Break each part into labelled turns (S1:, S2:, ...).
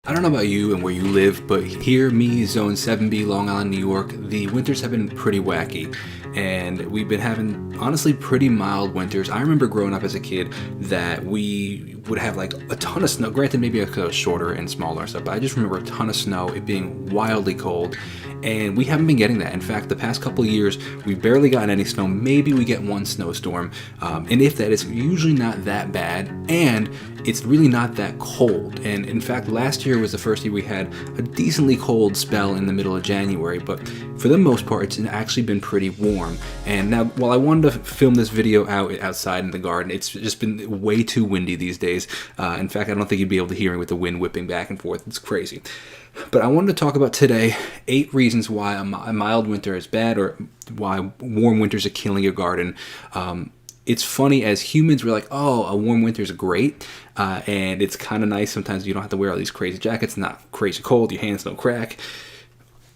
S1: I don't know about you and where you live, but here, me, Zone 7B, Long Island, New York, the winters have been pretty wacky. And we've been having, honestly, pretty mild winters. I remember growing up as a kid that we would have like a ton of snow. Granted, maybe it was shorter and smaller and stuff, but I just remember a ton of snow, it being wildly cold. And we haven't been getting that. In fact, the past couple of years, we've barely gotten any snow. Maybe we get one snowstorm. And if that, it's usually not that bad. And it's really not that cold. And in fact, last year was the first year we had a decently cold spell in the middle of January. But for the most part, it's actually been pretty warm. And now, while I wanted to film this video outside in the garden, it's just been way too windy these days. In fact, I don't think you'd be able to hear me with the wind whipping back and forth. It's crazy. But I wanted to talk about today 8 reasons why a mild winter is bad, or why warm winters are killing your garden. It's funny, as humans, we're like, oh, a warm winter is great, and it's kind of nice. Sometimes you don't have to wear all these crazy jackets, not crazy cold, your hands don't crack.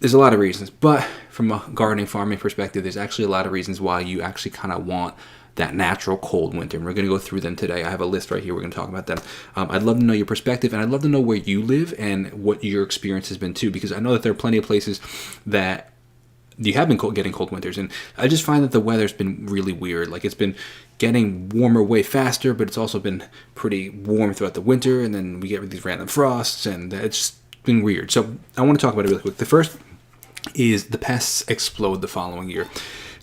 S1: There's a lot of reasons, but from a gardening, farming perspective, there's actually a lot of reasons why you actually kind of want that natural cold winter, and we're going to go through them today. I have a list right here. We're going to talk about them. I'd love to know your perspective, and I'd love to know where you live and what your experience has been too, because I know that there are plenty of places that you have been getting cold winters, and I just find that the weather's been really weird. Like, it's been getting warmer way faster, but it's also been pretty warm throughout the winter, and then we get these random frosts, and it's just been weird. So I want to talk about it really quick. The first is the pests explode the following year.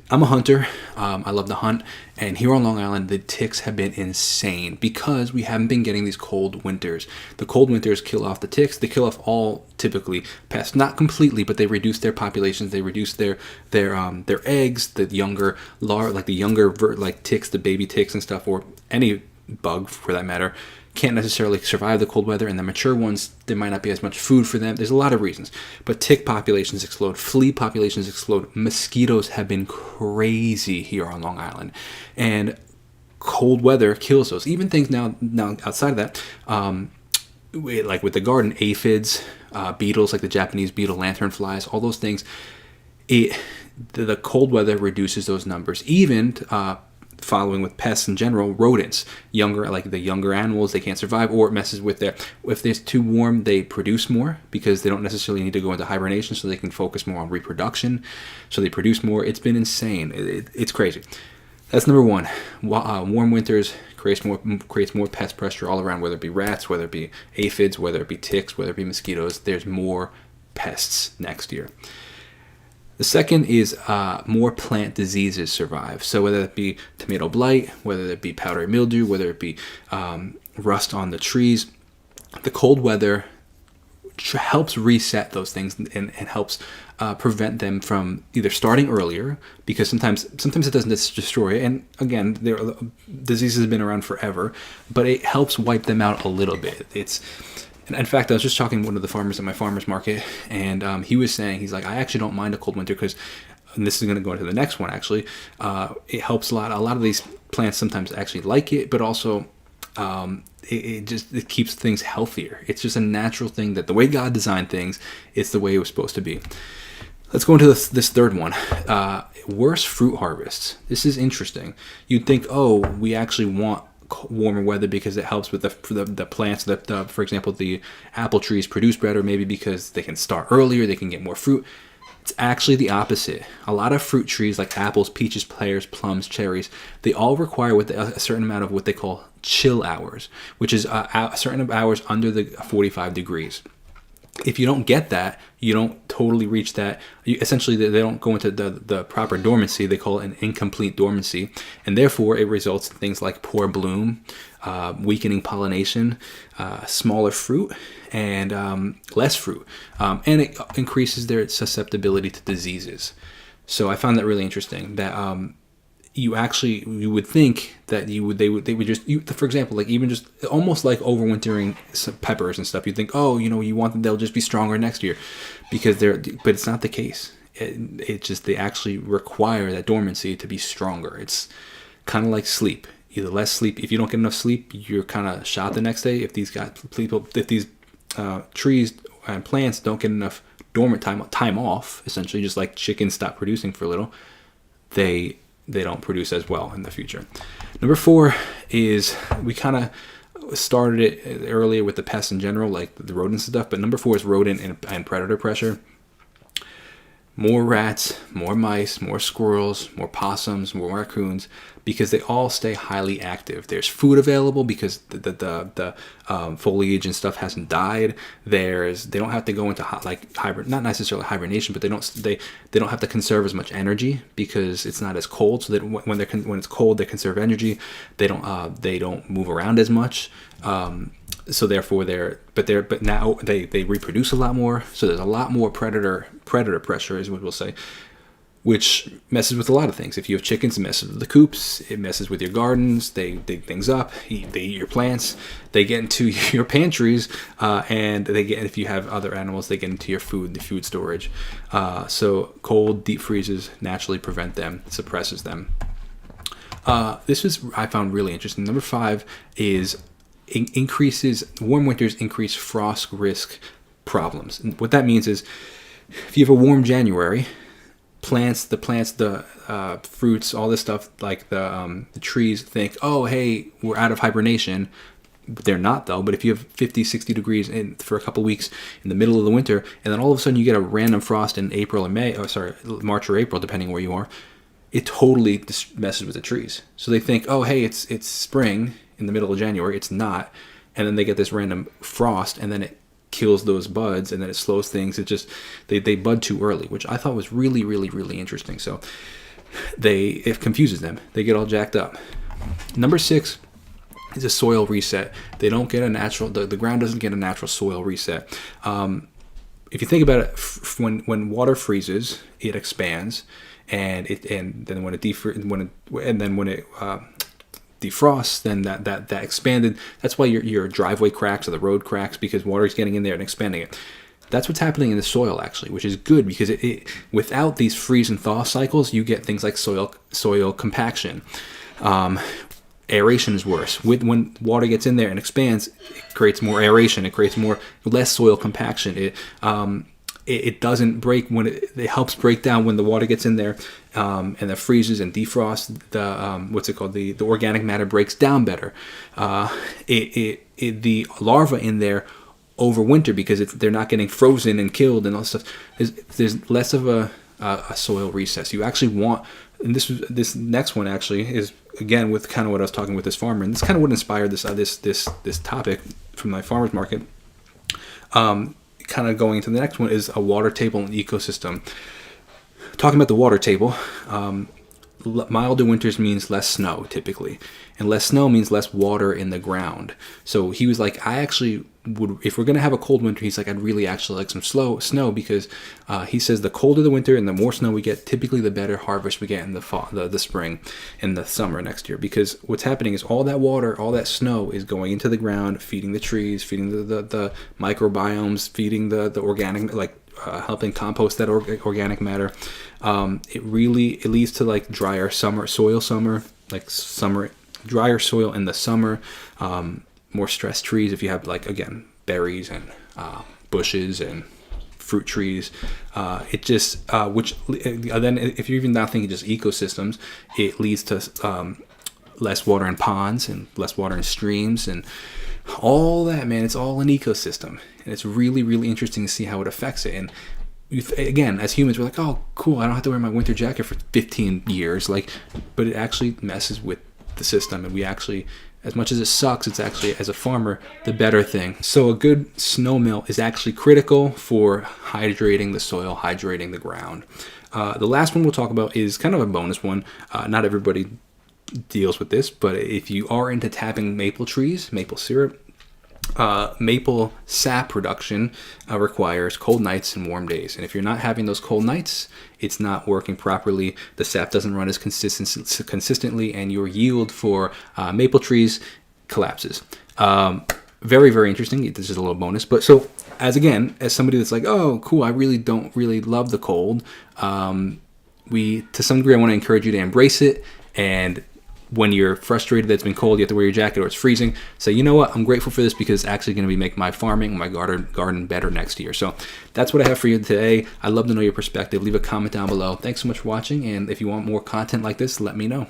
S1: I'm a hunter. I love to hunt. And here on Long Island, the ticks have been insane because we haven't been getting these cold winters. The cold winters kill off the ticks. They kill off all, typically, pests. Not completely, but they reduce their populations. They reduce their eggs. The younger ticks, the baby ticks and stuff, or any bug for that matter, can't necessarily survive the cold weather, and the mature ones, there might not be as much food for them. There's a lot of reasons, but tick populations explode, flea populations explode, mosquitoes have been crazy here on Long Island, and cold weather kills those. Even things now outside of that, like with the garden, aphids, beetles like the Japanese beetle, lanternflies, all those things, the cold weather reduces those numbers. Even following with pests in general, rodents, the younger animals, they can't survive, or it messes with if it's too warm, they produce more because they don't necessarily need to go into hibernation, so they can focus more on reproduction, so they produce more. It's been insane. It's crazy. That's number one. Warm winters creates more pest pressure all around, whether it be rats, whether it be aphids, whether it be ticks, whether it be mosquitoes. There's more pests next year. The second is more plant diseases survive. So whether it be tomato blight, whether it be powdery mildew, whether it be rust on the trees, the cold weather helps reset those things and helps prevent them from either starting earlier, because sometimes it doesn't destroy it. And again, diseases have been around forever, but it helps wipe them out a little bit. In fact, I was just talking to one of the farmers at my farmer's market, and he was saying, he's like, I actually don't mind a cold winter because, and this is going to go into the next one actually, it helps a lot. A lot of these plants sometimes actually like it, but also it keeps things healthier. It's just a natural thing that the way God designed things, it's the way it was supposed to be. Let's go into this third one. Worse fruit harvests. This is interesting. You'd think, oh, we actually want warmer weather because it helps with the plants that, for example, the apple trees produce better, maybe because they can start earlier, they can get more fruit. It's actually the opposite. A lot of fruit trees like apples, peaches, pears, plums, cherries, they all require a certain amount of what they call chill hours, which is a certain hours under the 45 degrees. If you don't get that, you don't totally reach that. Essentially, they don't go into the proper dormancy. They call it an incomplete dormancy. And therefore, it results in things like poor bloom, weakening pollination, smaller fruit, and less fruit. And it increases their susceptibility to diseases. So I found that really interesting, that you would think that they would just, for example, like even just almost like overwintering some peppers and stuff. You think, oh, you want them, they'll just be stronger next year, but it's not the case. It just, they actually require that dormancy to be stronger. It's kind of like sleep. Either less sleep. If you don't get enough sleep, you're kind of shot the next day. If these trees and plants don't get enough dormant time off, essentially, just like chickens stop producing for a little, they don't produce as well in the future. Number 4 is we kind of started it earlier with the pests in general, like the rodents and stuff. But number 4 is rodent and predator pressure. More rats, more mice, more squirrels, more possums, more raccoons, because they all stay highly active. There's food available because the foliage and stuff hasn't died. They don't have to go into not necessarily hibernation, but they don't have to conserve as much energy because it's not as cold. So that when it's cold, they conserve energy. They don't move around as much. So therefore but now they reproduce a lot more. So there's a lot more predator pressure is what we'll say, which messes with a lot of things. If you have chickens, it messes with the coops. It messes with your gardens. They dig things up. They eat your plants. They get into your pantries, and if you have other animals, they get into your food, the food storage. So cold deep freezes naturally prevent them, suppresses them. I found really interesting. Number 5 is warm winters increase frost risk problems. And what that means is, if you have a warm January, the fruits, all this stuff, like the trees think, oh, hey, we're out of hibernation. But they're not, though. But if you have 50, 60 degrees for a couple weeks in the middle of the winter, and then all of a sudden you get a random frost in March or April, depending where you are, it totally just messes with the trees. So they think, oh, hey, it's spring in the middle of January. It's not. And then they get this random frost, and then it kills those buds, and then it slows things. It just they bud too early, which I thought was really, really, really interesting. So it confuses them. They get all jacked up. Number 6 is a soil reset. They don't get a natural. The ground doesn't get a natural soil reset. If you think about it, when water freezes, it expands, and then when it defrosts, then that expanded. That's why your driveway cracks or the road cracks, because water is getting in there and expanding it. That's what's happening in the soil, actually, which is good, because it without these freeze and thaw cycles, you get things like soil compaction. Aeration is worse. When water gets in there and expands, it creates more aeration. It creates less soil compaction. It doesn't break when it helps break down when the water gets in there, and it freezes and defrosts. The organic matter breaks down better. The larvae in there overwinter because they're not getting frozen and killed and all stuff. There's less of a soil recess. You actually want, and this next one actually is again with kind of what I was talking with this farmer, and this kind of what inspired this topic from my farmer's market. Kind of going into the next one is a water table and ecosystem. Talking about the water table, milder winters means less snow typically, and less snow means less water in the ground. So he was like, I actually would, if we're gonna have a cold winter, he's like, I'd really actually like some snow, because he says the colder the winter and the more snow we get, typically the better harvest we get in the fall, the spring and the summer next year. Because what's happening is all that water, all that snow is going into the ground, feeding the trees, feeding the microbiomes, feeding the organic, helping compost that organic matter. It leads to like drier summer, drier soil in the summer, more stressed trees if you have berries and bushes and fruit trees. It just then if you're even not thinking just ecosystems, it leads to less water in ponds and less water in streams and all that, man. It's all an ecosystem, and it's really, really interesting to see how it affects it. And again, as humans, we're like, oh, cool, I don't have to wear my winter jacket for 15 years. But it actually messes with the system, and we actually, as much as it sucks, it's actually, as a farmer, the better thing. So a good snow melt is actually critical for hydrating the soil, hydrating the ground. The last one we'll talk about is kind of a bonus one. Not everybody deals with this, but if you are into tapping maple trees, maple syrup, maple sap production requires cold nights and warm days. And if you're not having those cold nights, it's not working properly. The sap doesn't run as consistently, and your yield for maple trees collapses. Very, very interesting. This is a little bonus. But so, as somebody that's like, oh, cool, I really don't really love the cold. To some degree, I want to encourage you to embrace it. And when you're frustrated that it's been cold, you have to wear your jacket or it's freezing, say, you know what, I'm grateful for this because it's actually going to make my farming, my garden better next year. So that's what I have for you today. I'd love to know your perspective. Leave a comment down below. Thanks so much for watching, and if you want more content like this, let me know.